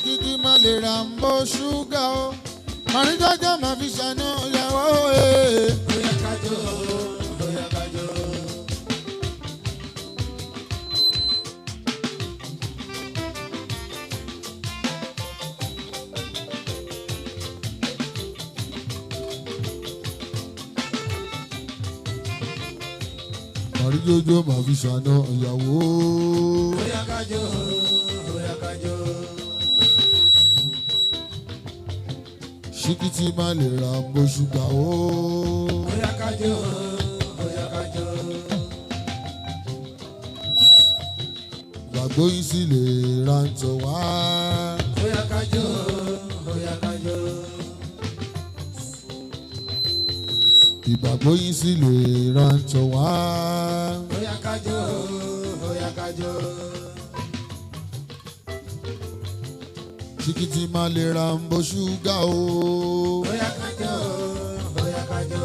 ṣìkìtì má lè ra ń bó ṣúgà o àríjọ́jọ́ máa fi ṣàná ìyàwó bóyá kájọ bóyá kájọ. àríjọ́jọ́ máa fi ṣàná ìyàwó bóyá kájọ bóyá kájọ. ṣìkìtì má lè ra ń bó ṣúgà o bóyá kájọ bóyá kájọ. gbàgbó yìí sì lè ra ń tọ̀ wá. bóyá kájọ bóyá kájọ. ìgbàgbọ́ yìí sì lè ra ń tọ̀ wá. bóyá kájọ bóyá kájọ. ṣìkìtì má lè ra ń bó ṣúgà o. bóyá kájọ bóyá kájọ.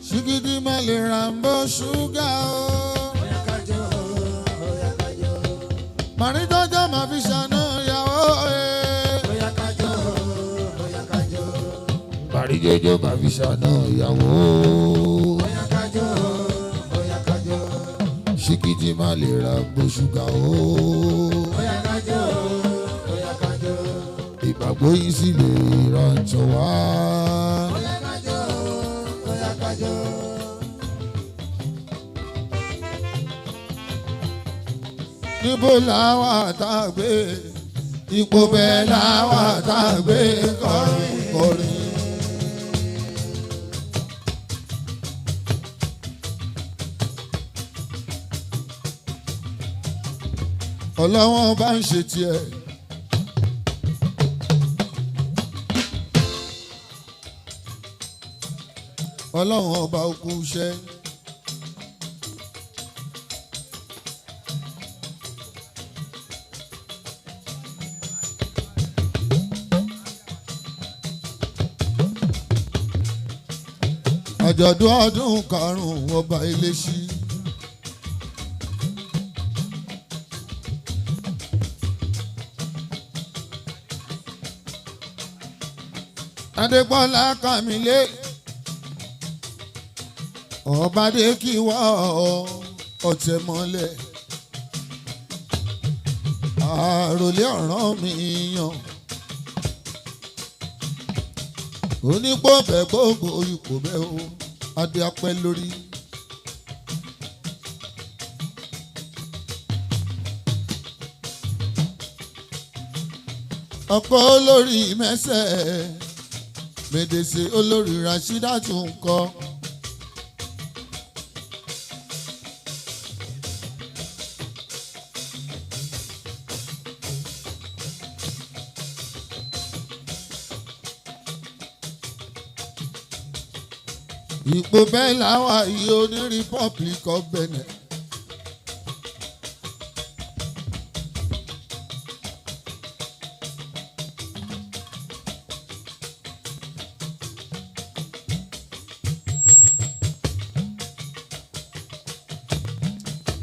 ṣìkìtì má lè ra ń bó ṣúgà o. bóyá kájọ bóyá kájọ. màrítọ́jọ́ máa fi ṣàná ìyàwó bóyá kájọ bóyá kájọ. àríjọ́jọ́ máa fi ṣàná ìyàwó. bóyá kájọ bóyá kájọ. ṣìkìtì má lè ra ń bó ṣúgà o. bóyá kájọ bóyá kájọ. ìgbàgbọ́ yìí sì lè ra ń tọ̀ wá. bóyá kájọ bóyá kájọ. níbo làwa tá a gbé ipò bẹ́ẹ̀ làwa tá a gbé kọrin kọrin. ọlọ́wọ́n bá ń ṣe tiẹ̀. ọlọ́wọ́n ọba òkú iṣẹ́. àjọ̀dún ọdún karùn-ún ọba Iléṣí. Adébọ́lá Kàmílé ọbadé kí wá ọ̀tẹ̀ mọ́lẹ̀ àròlé ọ̀ràn mi yàn onípò bẹ́ẹ̀ gbogbo ipò bẹ́ẹ̀ o adé apẹ́ lórí. ọkọ olórí mẹ́sẹ̀ mèdèsè olórí Rashidatu ńkọ́. ipò bẹ́ẹ̀ làwà yìí oní Republic of Benin.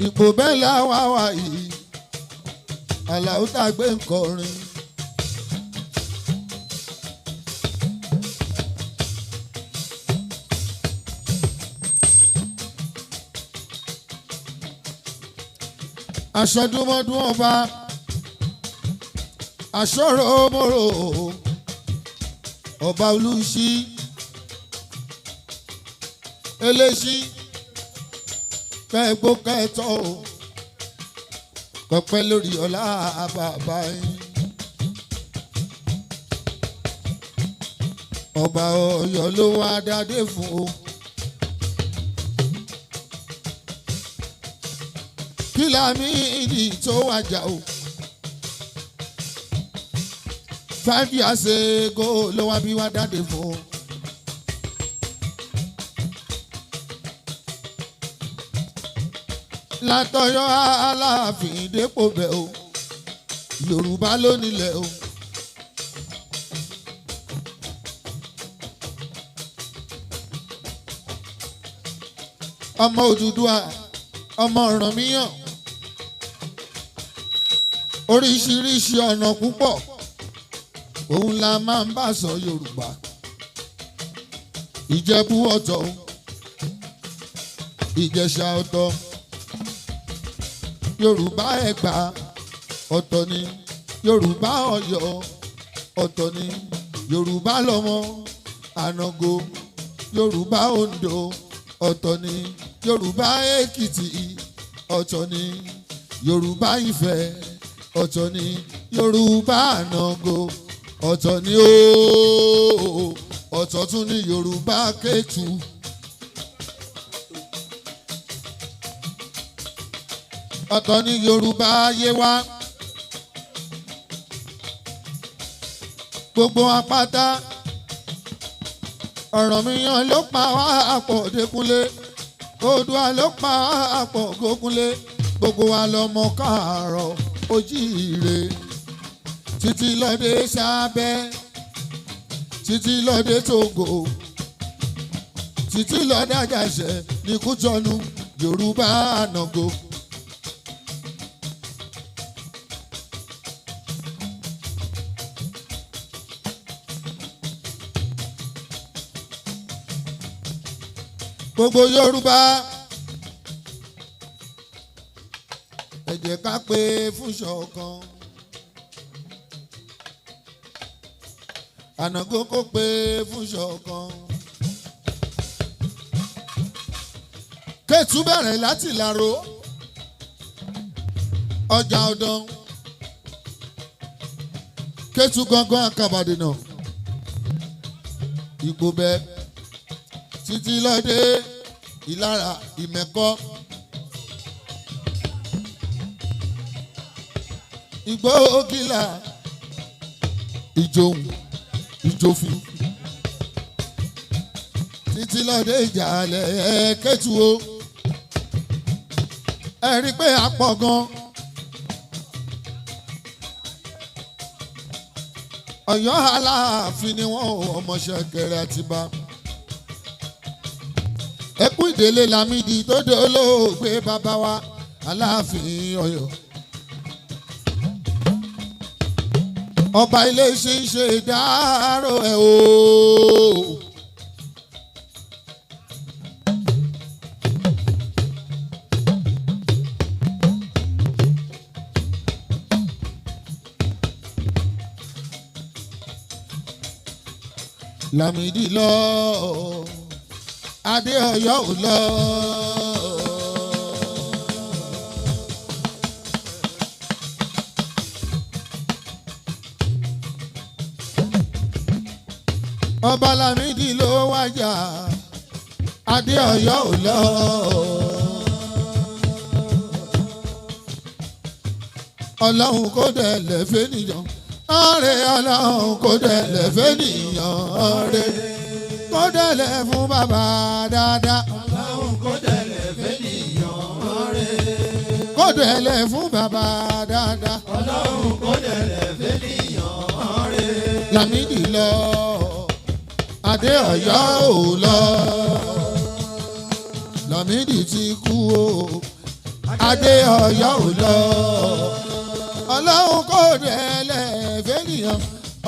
ipò bẹ́ẹ̀ làwà wà yìí Àlàó Tàgbé ń kọrin. aṣọdúnmọ́dún ọba aṣọ́rò mọ́rò ọba Olúṣí Eléṣí kẹ́gbó kẹ́tọ́ pẹpẹ lórí ọlá bàbá yín. ọba Ọ̀yọ́ ló wá dádé fún o. kí Lámìdí tó wájà o. 5 years ago ló wá bí wá dádé fún o. látọ̀yọ́ Aláàfin dépò bẹ̀ o. Yorùbá ló nílẹ̀ o. ọmọ Odùduwà ọmọ Ọ̀rànmíyàn oríṣiríṣi ọ̀nà púpọ̀ òun la máa ń bá sọ Yorùbá. Ìjẹ̀bú ọ̀tọ̀, Ìjẹ̀ṣà ọ̀tọ̀, Yorùbá Ẹ̀gbá ọ̀tọ̀ ni, Yorùbá Ọ̀yọ́ ọ̀tọ̀ ni, Yorùbá lọ́mọ Ànàgó, Yorùbá Oǹdó ọ̀tọ̀ ni, Yorùbá Èkìtì ọ̀tọ̀ ni, Yorùbá Ifẹ̀ ọ̀tọ̀ ni, Yorùbá Ànàgó ọ̀tọ̀ ni ooo, ọ̀tọ̀ tún ni Yorùbá Kétu. Ọ̀tọ̀ ni Yorùbá Yewa. Gbogbo apáta Ọ̀rànmíyàn ló pa wá àpọ̀ Dékúnlé, Oòduà ló pa wá àpọ̀ Gókúnlé, gbogbo wa lọmọ Káàárọ̀ Ojíire. Títí lọ́dẹ Sábẹ́, títí lọ́dẹ Tógò, títí lọ́dẹ Àjàṣẹ́ ní Kútọ́nù, Yorùbá Ànàgó. Gbogbo Yorùbá ẹ jẹ́ ká pé fún ṣọ̀kan. Ànàgó kó pé fún ṣọ̀kan. Kétu bẹ̀rẹ̀ láti Ìlàró, ọjà Ọ̀dàn, Kétu gangan Àkàbàdìnà, Ìgbòbẹ, títí lọ́dẹ Ìlara, Ìmẹ̀kọ, Ìgbóògìlà, Ìjòhùn, Ìjòfin, títí lọ́dẹ Ìjàlẹ̀ Kétu o. Ẹ rí i pé a pọ̀ gan. Ọ̀yọ́ Aláàfin ni wọ́n ọmọ Ṣẹ̀kẹ̀rẹ̀ Àtìbà. Ẹkú ìdílé Lámídì tó dé olóògbé bàbá wa Aláàfin Ọ̀yọ́. Ọba ilé ṣe ń ṣe ìdárò ẹ̀ o. Lámídì lọ, Adé Ọ̀yọ́ ò lọ. Ọba Lámídì ló wájà, Adé Ọ̀yọ́ ò lọ. Ọlọ́run kò dẹ̀ lẹ́fẹ̀ẹ́ nìyàn. Ọ̀rẹ́ Ọlọ́run kò dẹ̀lẹ̀ fẹ́nìyàn ọ̀rẹ́, kò dẹ̀lẹ̀ fún bàbá dáadáa. Ọlọ́run kò dẹ̀lẹ̀ fẹ́nìyàn ọ̀rẹ́, Kò dẹ̀lẹ̀ fún bàbá dáadáa. Ọlọ́run kò dẹ̀lẹ̀ fẹ́nìyàn ọ̀rẹ́. Lámídì lọ, Adé Ọ̀yọ́ ò lọ. Lámídì ti kú o, Adé Ọ̀yọ́ ò lọ. Ọlọ́run kò dẹ̀lẹ̀ fẹ́nìyàn,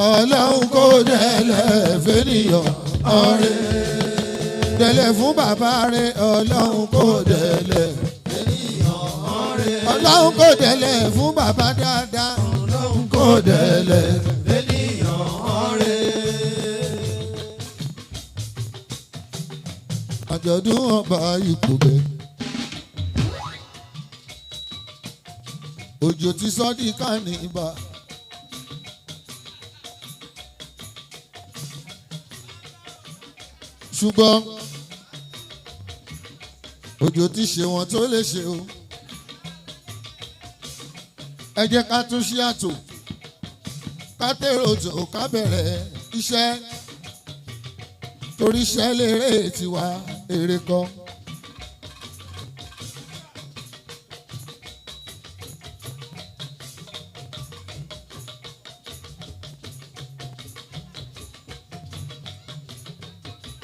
Ọlọ́run kò dẹ̀lẹ̀ fẹ́nìyàn ọ̀rẹ́. Dẹ̀lẹ̀ fún bàbá rẹ̀, Ọlọ́run kò dẹ̀lẹ̀ Fẹ́nìyàn ọ̀rẹ́, Ọlọ́run kò dẹ̀lẹ̀ fún bàbá dáadáa. Ọlọ́run Kò dẹ̀lẹ̀. fẹ́nìyàn ọ̀rẹ́. Àjọ̀dún ọba Ìkòbẹ́. Òjò ti sọ́ di kánìbà. Ṣùgbọ́n òjò ti ṣe wọn tó lè ṣe o. Ẹ jẹ́ ká tún ṣí àtò, ká tèrò tó ká bẹ̀rẹ̀ iṣẹ́. Torí iṣẹ́ lérè tiwa, èrè kan.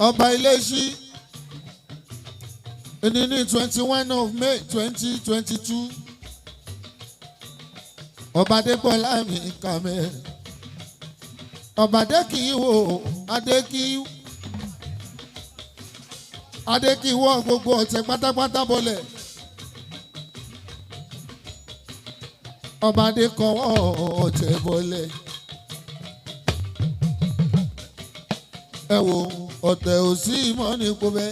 Ọba Iléṣí Èní ní 21 of May 2022. Ọba Adébọ́lá mi kàmẹ́. Ọba Adékìíwò Adékìíwò. Adékìíwò gbogbo ọ̀tẹ̀ pátápátá bọ́lẹ̀. Ọba Adékọ̀wọ́ ọ̀tẹ̀ bọ́lẹ̀. Ẹ wo ọ̀tẹ̀ ò sí mọ́ ní kóbẹ́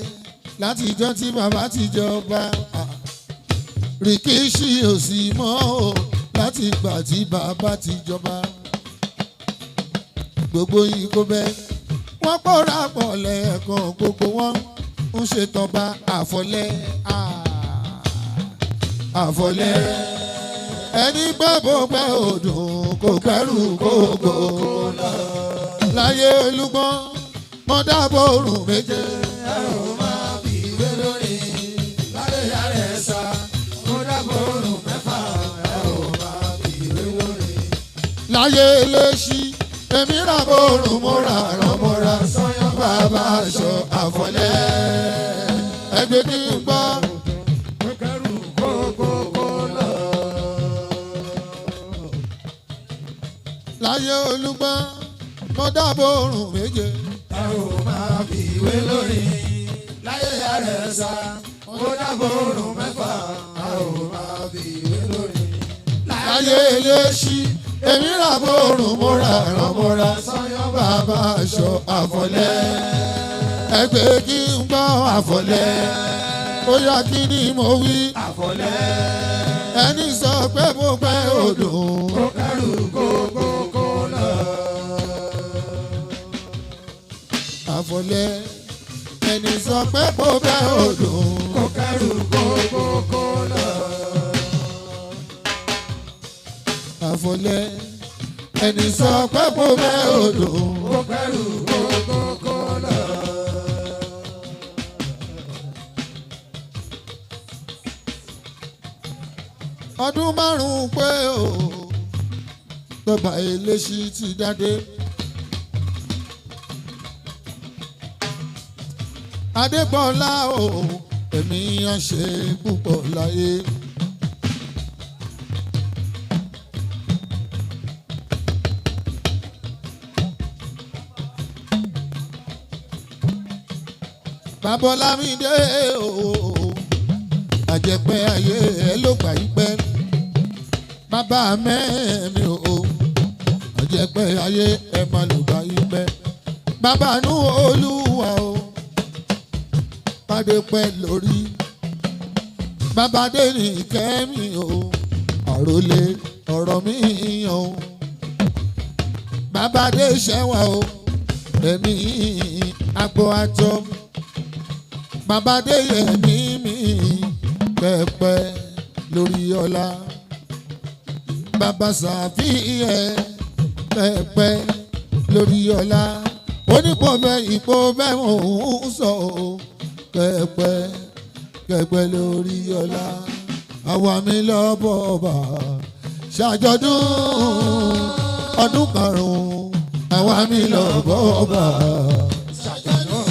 láti ìjọ tí bàbá ti jọba. Rìkíṣí ò sí mọ́ o láti ìgbà tí bàbá ti jọba. Gbogbo yìí kóbẹ́ wọ́n pòórá pọ̀ lẹ́ẹ̀kan gbogbo wọn ń ṣètọ́ba àfọlẹ́ àfọlẹ́ ẹni gbẹ́ bó gbẹ́ òdùn kò gbẹ́rù kókó lọ. Láyé Olúgbọ́n mọ́ dábò òrùn méje. ẹ̀rù máa fi ìwé lórí láyé yàrá ẹ̀sà mo dábò òrùn mẹ́fà ẹ̀rù máa fi ìwé lórí. Láyé Eléṣí èmi rà bò òrùn mo rà rán mo rà sọ́yán bàbá aṣọ àfọlẹ́ ẹgbẹ́ kí n gbọ́. kẹrù kókó lọ. Láyé Olúgbọ́n mo dábò òrùn méje. ẹ̀rù máa fi ìwé lórí láyé yàrá ẹ̀sà mo dábò òrùn mẹ́fà ẹ̀rù máa fi ìwé lórí. Láyé Eléṣí èmi rà bò òrùn mo rà rán mo rà sọ́yán bàbá aṣọ àfọlẹ́ ẹgbẹ́ kí n gbọ́ àfọlẹ́ ó yá kí ni mo wí. àfọlẹ́ Ẹni sọ pé mo pẹ́ odò. kẹrù kókó lọ. Àfọlẹ́ ẹni sọ pé mo pẹ́ odò. kẹrù kókó lọ. Àfọlẹ́ ẹni sọ pé mo pẹ́ odò. kẹrù kókó lọ. Ọdún márùn-ún pé o tọ́ba Eléṣí ti dádé. Adébọ́lá o èmi yàn ṣe púpọ̀ láyé. Babalámídé o àjẹpẹ́ ayé ẹ ló gbà yí pẹ́. Bàbá mẹ́mi o àjẹpẹ́ ayé ẹ má ló gbà yí pẹ́. Bàbá nú Olúwa o pàdé pẹ́ lórí. Bàbá dé ní kẹ́mi o àròlé ọ̀rọ̀ mi yàn o. Bàbá dé ṣẹ́wà o èmi àgbo àjọ. Bàbá dé yẹ̀mí mi pẹ́pẹ́ lórí ọlá. Bàbá ṣàfihàn pẹ́pẹ́ lórí ọlá. Onípòbẹ́ ìpòbẹ́ mò ń sọ pẹ́pẹ́ pẹ́pẹ́ lórí ọlá. Àwa mi lọ bọ̀bà ṣàjọdún ọdún karùn-ún. Àwa mi lọ bọ̀bà ṣàjọdún.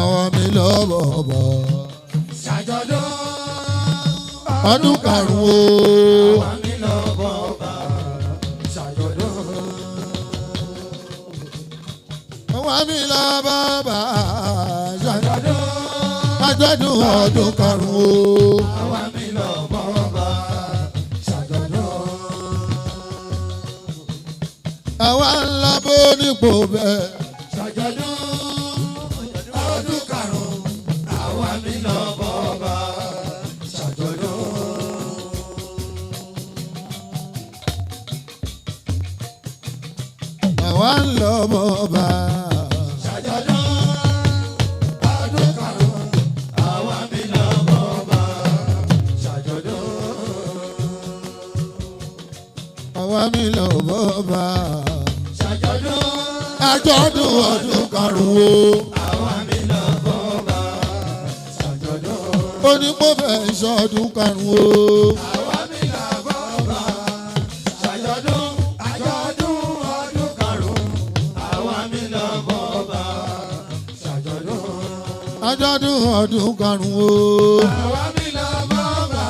àwa mi lọ bọ̀bà ṣàjọdún. ọdún karùn-ún. àwa mi lọ bọ̀bà ṣàjọdún. Àwa mi lọ bọ̀bà ṣàjọdún. ṣàjọdún ọdún karùn-ún. àwa mi lọ bọ̀bà ṣàjọdún. Àwa ńlá bó nípò bẹ́ẹ̀. ṣàjọdún. ọdún karùn-ún. àwa mi lọ bọ̀bà ṣàjọdún. Àwa ń lọ bọ̀bà. ṣàjọdún. ọdún karùn-ún. àwa mi lọ bọ̀bà ṣàjọdún. Àwa mi lọ bọ̀bà. ṣàjọdún. Àjọ̀dún ọdún karùn-ún. àwa mi lọ bọ̀bà ṣàjọdún. Onípò fẹ́ ṣọdún karùn-ún. àwa mi lọ bọ̀bà ṣàjọdún. àjọ̀dún ọdún karùn-ún. àwa mi lọ bọ̀bà ṣàjọdún. àjọ̀dún ọdún karùn-ún o. àwa mi lọ bọ́ọ̀bà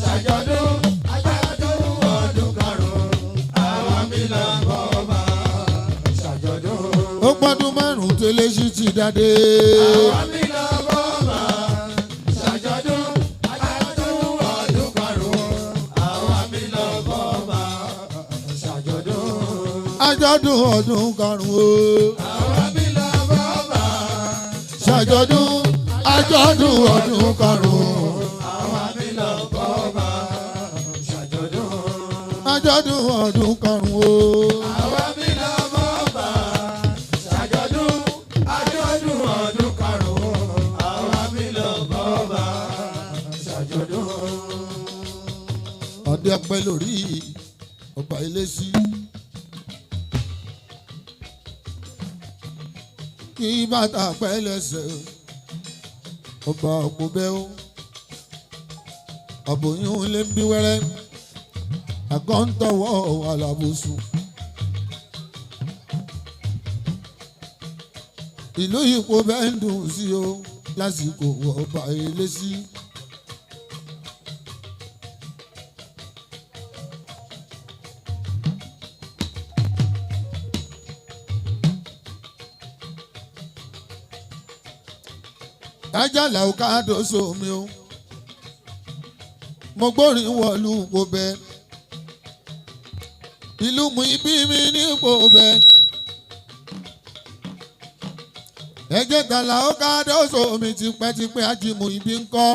ṣàjọ̀dún àjọ̀dún ọdún karùn-ún. àwa mi lọ bọ́ọ̀bà ṣàjọ̀dún. ó pọ́dún márùn-ún tẹ́lẹ̀ sí ti dáadé. àwa mi lọ bọ́ọ̀bà ṣàjọ̀dún àjọ̀dún ọdún karùn-ún. àwa mi lọ bọ́ọ̀bà ṣàjọ̀dún. àjọ̀dún ọdún karùn-ún o. àwa mi lọ bọ́ọ̀bà ṣàjọ̀dún àjọ̀dún ọdún karùn-ún. àwa mi lọ bọ́ọ̀bà ṣàjọ̀dún. àjọ̀dún ọdún karùn-ún o. àwa mi lọ bọ́ọ̀bà ṣàjọ̀dún àjọ̀dún ọdún karùn-ún. àwa mi lọ bọ́ọ̀bà ṣàjọ̀dún. ọdẹ pẹ́ lórí ọba ilé sí. kí bàtà pẹ́ lẹ́sẹ̀ ọba òkú bẹ́ ó. àbòyún lé ń bí wẹ́rẹ́ àgọ́ ń tọwọ́ alábòsùn. ìlú ipò bẹ́ẹ̀ ń dùn sí o lásìkò ọba ilé sí. Àjàlá ò ká dóso mi o mo gbórin wọ̀lú kò bẹ́ ìlú mú ibi mi ní kò bẹ́ ẹ̀jẹ̀ tàlà ó ká dóso mi tipẹ́tipẹ́ ajímù ibi ń kọ́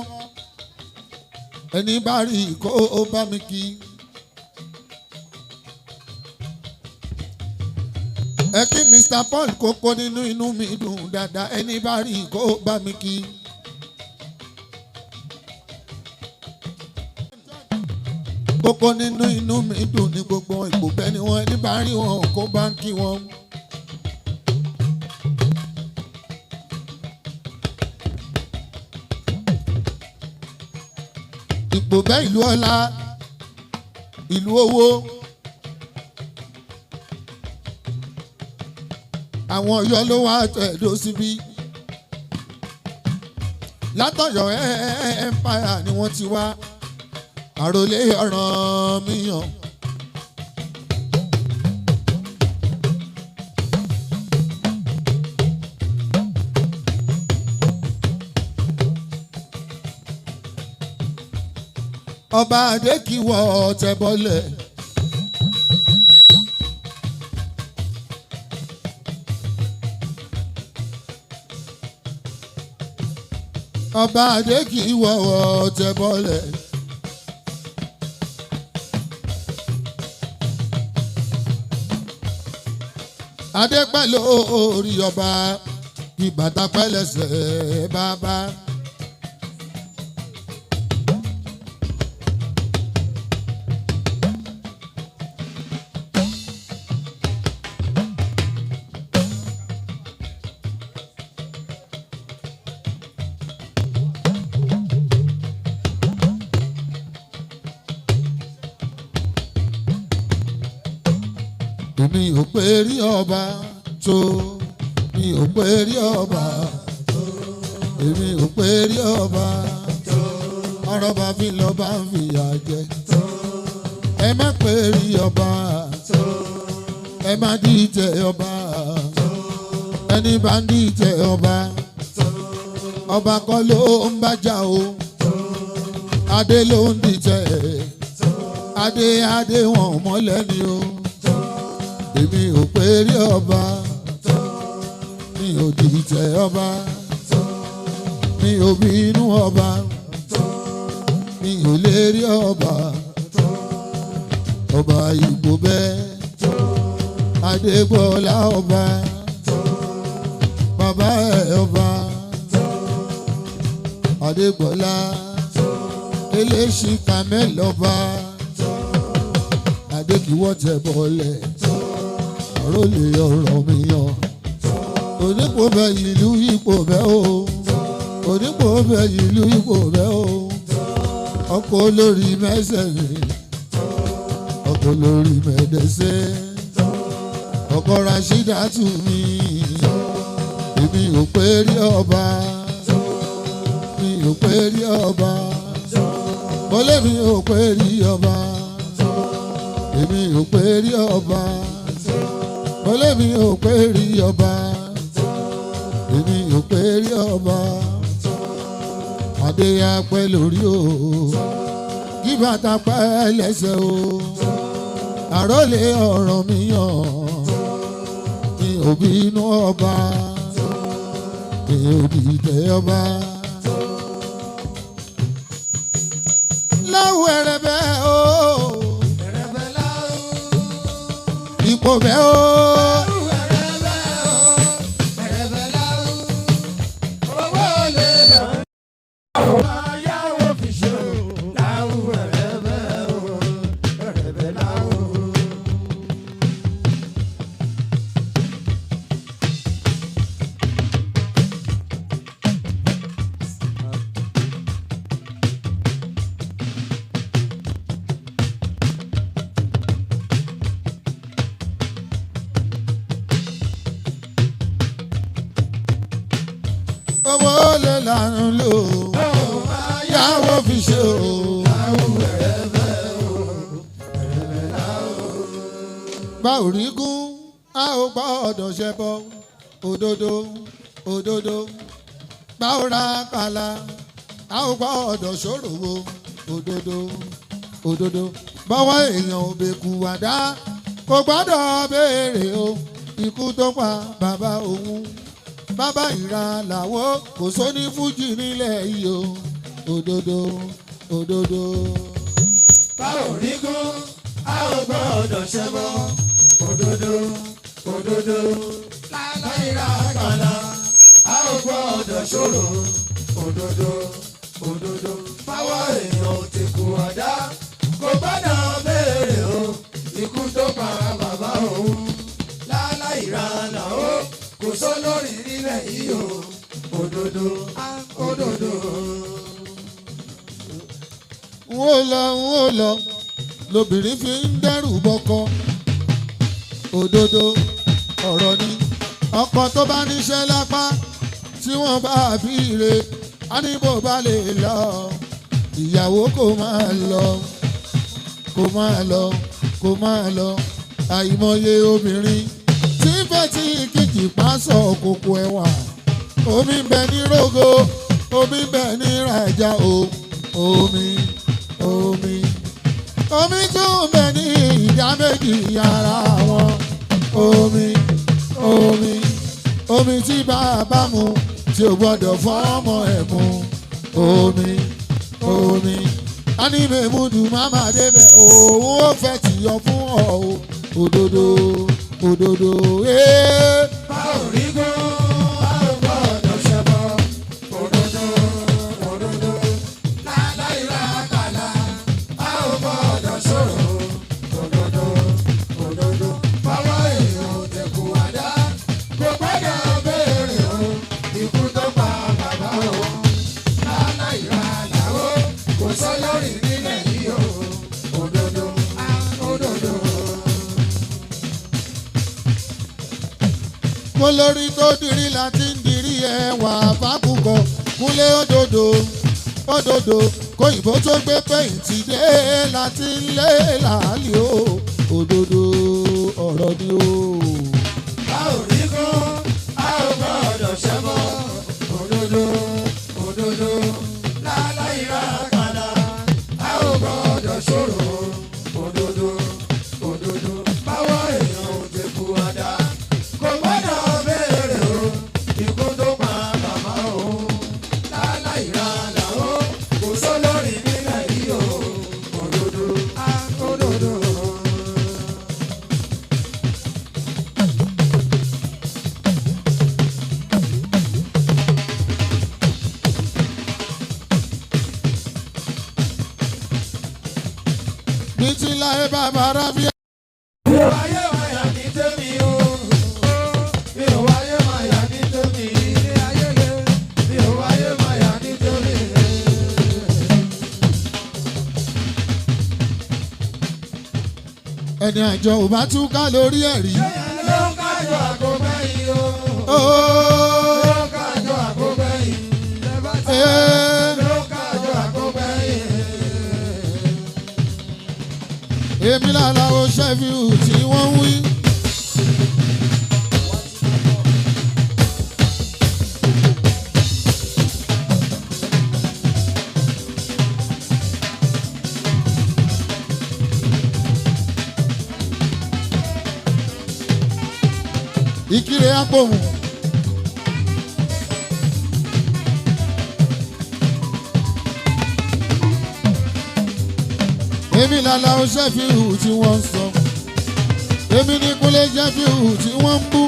ẹni bá rí kó o bá mi kí. ẹ kí Mr. Paul kókó nínú inú mi dùn dáadáa ẹni bá rí kó o bá mi kí. kókó nínú inú mi dùn ní gbogbo ipò bẹ́ẹ̀ ni wọ́n ẹni bá rí wọn kó bá ń kí wọn. ipò bẹ́ẹ̀ ìlú ọlá ìlú owó. àwọn Ọ̀yọ́ ló wá tẹ̀dó síbí látọ̀yọ́ empire ni wọ́n ti wá àròlé Ọ̀rànmíyàn. ọba Adékìwọ̀ Tẹ̀bọ́lẹ̀. ọba Adékìwọ̀ Tẹ̀bọ́lẹ̀. adé pẹ́ lórí ọba kí bàtà pẹ́ lẹ́sẹ̀ bàbá. mi ò pé rí ọba tó mi ò pé rí ọba tó èmi ò pé rí ọba tó ọ̀rọ̀ bá fi lọ bá ń fìyà jẹ tó ẹ má pé rí ọba tó ẹ má dìtẹ̀ ọba tó ẹni bá ń dìtẹ̀ ọba tó ọba kọ́ ló ń bájà o tó adé ló ń dìtẹ̀ tó adé wọn mọ́lẹ̀ ni o. èmi ò pé rí ọba mi ò dìtẹ̀ ọba mi ò bínú ọba mi ò lè rí ọba ọba Ìgbò bẹ́ẹ̀ Adégbọ́lá ọba bàbá ẹ̀ ọba Adégbọ́lá Eléṣìkà mẹ́lọ́ba Adékìwọ̀ Tẹ̀bọ́lẹ̀. àròlé Ọ̀rànmíyàn onípò bẹ ìlú ipò bẹ o onípò bẹ ìlú ipò bẹ o ọkọ olórí mẹsẹ̀rẹ̀ ọkọ olórí mẹdẹsẹ̀ ọkọ Rashidatu mi èmi ò pé rí ọba ò pé rí ọba mo lémi ò pé rí ọba èmi ò pé rí ọba mo lémi ò pé rí ọba èmi ò pé rí ọba adé apẹ́ lórí o kí bàtà pẹ́ lẹ́sẹ̀ o àròlé ọ̀rọ̀ mi yàn mi ò bínú ọba mi ò dìtẹ̀ ọba. láwù ẹ̀rẹ̀bẹ̀ o ẹ̀rẹ̀bẹ̀ láwù ipò bẹ́ o. ẹ̀rẹ̀bẹ̀ láwù owó lè lọ. ayáwó fi ṣe o láwù ẹ̀rẹ̀bẹ̀ o ẹ̀rẹ̀bẹ̀ láwù. owó lè lànà lò yàwó fi ṣe o. bá ò rí gún a ò gbọ́dọ̀ ṣẹbọ òdodo òdodo bá ò ra kàlà a ò gbọ́dọ̀ ṣòròwò òdodo òdodo bọ́wọ́ èèyàn ò bẹ̀kú àdá kò gbọ́dọ̀ béèrè o ikú tó pa bàbá òun bàbá ìra làwọ̀ kò sóní fújì nílẹ̀ yìí o òdodo òdodo. bá ò rí gún a ò gbọ́dọ̀ ṣẹbọ òdodo òdodo láìra kàlà a ò gbọ́dọ̀ ṣòro òdodo òdodo báwa èèyàn ò ti kú àdá kò gbọ́dọ̀ béèrè o ikú tó pa bàbá òun láìra làwọ̀ kò sólórí nílẹ̀ yìí o òdodo òdodo. n ó lọ lobìnrin fi ń dẹ́rù bọ́kọ òdodo ọ̀rọ̀ ni ọkọ tó bá níṣẹ́ lápá tí wọ́n bá bí ire á ní bó bá lè lọ ìyàwó kò máa lọ kò máa lọ kò máa lọ àìmọye obìnrin tí fẹ́ tí kìkì pásọ̀ kòkò ẹ̀wà omi ń bẹ ní rógó omi ń bẹ ní rajà o omi omi omi tún ń bẹ ní ìdá méjì ara wọn omi omi omi tí bàbá mu tí o gbọ́dọ̀ fọ́mọ ẹ̀ mu omi omi anímẹ̀múdù máma débẹ̀ òun ó fẹ́ tìyọ fún ọ òdodo òdodo ee. bá ò rí gún a ò gbọ́dọ̀ ṣẹbọ òdodo òdodo láìra kàlà a ò gbọ́dọ̀ ṣòro òdodo òdodo báwa èèyàn ò tẹ̀kù àdá kò gbọ́dọ̀ béèrè o ikú tó pa bàbá o láìra làwọ̀ kò sọ lórí nílẹ̀ yìí o òdodo òdodo. mo lórí tó dirí láti ń dirí ẹwà fákùkọ kúnlé òdodo òdodo kóyìnbó tó gbé péyìntì dé láti ń lé làálì o òdodo ọ̀rọ̀ ni o. bá ò rí gún a ò gbọ́dọ̀ ṣẹbọ òdodo òdodo láìra kàlà a ò gbọ́dọ̀ ṣòro òdodo òdodo báwa èèyàn ò tẹ̀kù àdá kò gbọ́dọ̀ béèrè o ikú tó pa bàbá òun láìra làwọ̀ kò sólórí nílẹ̀ yìí o òdodo òdodo. bí tí láyé bàbá rábíà. Mi ò wáyé máyà ní tèmi o. Mi ò wáyé máyà ní tèmi. Ilé ayé le. Mi ò wáyé máyà ní tèmi. ẹni àjọ ò bá túká lórí ẹ̀rí. Ló ń kájọ àgọ́gbẹ́yìn o. Ó Ló ń kájọ àgọ́gbẹ́yìn. ee Ló èmi lálá o ṣẹ́fíù tí wọ́n ń wí. Ìkirè Apòmù. Èmi lálá o ṣẹ́fíù tí wọ́n ń sọ. Èmi ní Kúnlé ṣẹ́fíù tí wọ́n ń bú.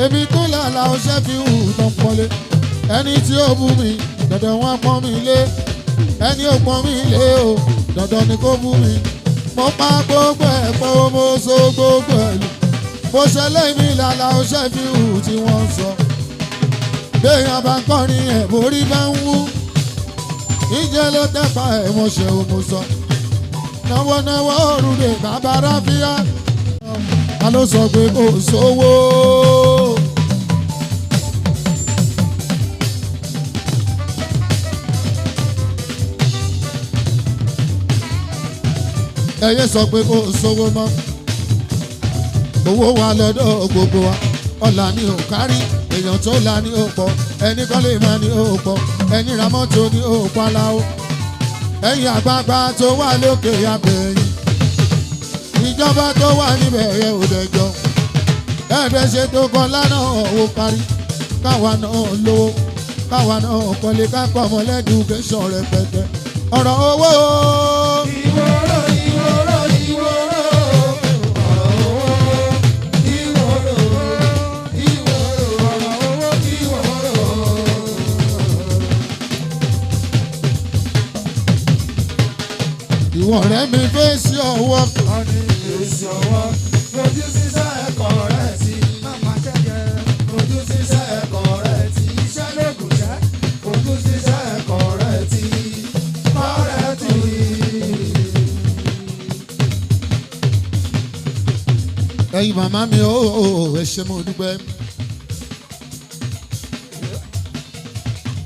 Èmi tó lálá o ṣẹ́fíù tó ń pọ́nlé. Ẹni tí ó bú mi dandan wọ́n pọ́n mi lé. Ẹni ó pọ́n mi lé o dandan ni kó bú mi. Mo pa gbogbo ẹ̀ pọ̀ mo so gbogbo ẹ̀ lù. Mo ṣẹlẹ̀ mi lálá o ṣẹ́fíù tí wọ́n ń sọ. Béèyàn bá ń kọrin ẹ̀ borí bá ń wú. Ìjẹ́ ló tẹ́pa ẹ̀ mo ṣe o mo sọ. Náwó òrùlé bàbára fíà. Ta ló sọ pé kò sówó? Ẹyẹ sọ pé kò sówó mọ́. Owó wa lọ́dọ̀ gbogbo wa. Ọ̀la ni ò kárí. Èèyàn tó la ni ó pọ̀. Ẹni kọ́lé máa ni ó pọ̀. Ẹni ra mọ́tò ni ó pa láó. Ẹ̀yin àgbààgbà tó wà lókè abẹ́yìn. Ìjọba tó wà níbẹ̀ yẹ ò dẹjọ́. Ẹ̀ẹ́dẹ̀ ṣe tó kọ́ lánàá owó parí. Káwa náà lówó. Káwa náà kọ́lé ká pọ̀ mọ́ lẹ́dùkẹ́sọ̀n rẹpẹtẹ. Ọ̀rọ̀ owó. Ìwòrò ìwòrò ìwòrò. Ọ̀rọ̀ owó. Ìwòrò ìwòrò. Ọ̀rọ̀ owó ìwòrò. Ìwọ ọ̀rẹ́ mi fèsì ọwọ́. Ọ̀nì èsì ọwọ́. Ojú sísá ẹ̀kọ́ rẹ̀ sí. Màmá ṣẹ̀yẹ. Ojú sísá ẹ̀kọ́ rẹ̀ sí. Iṣẹ́ lóògùn ṣẹ́. Ojú sísá ẹ̀kọ́ rẹ̀ sí. Kọ́rẹ́ tì í. Ẹ̀yin màmá mi ó ẹ ṣé mo dúpẹ́.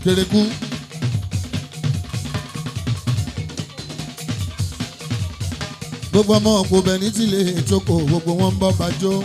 Kérékù. Gbogbo ọmọ òpó bẹ̀ ní tìlẹ̀ ètòkò gbogbo wọn ń bọ́ bàjọ́.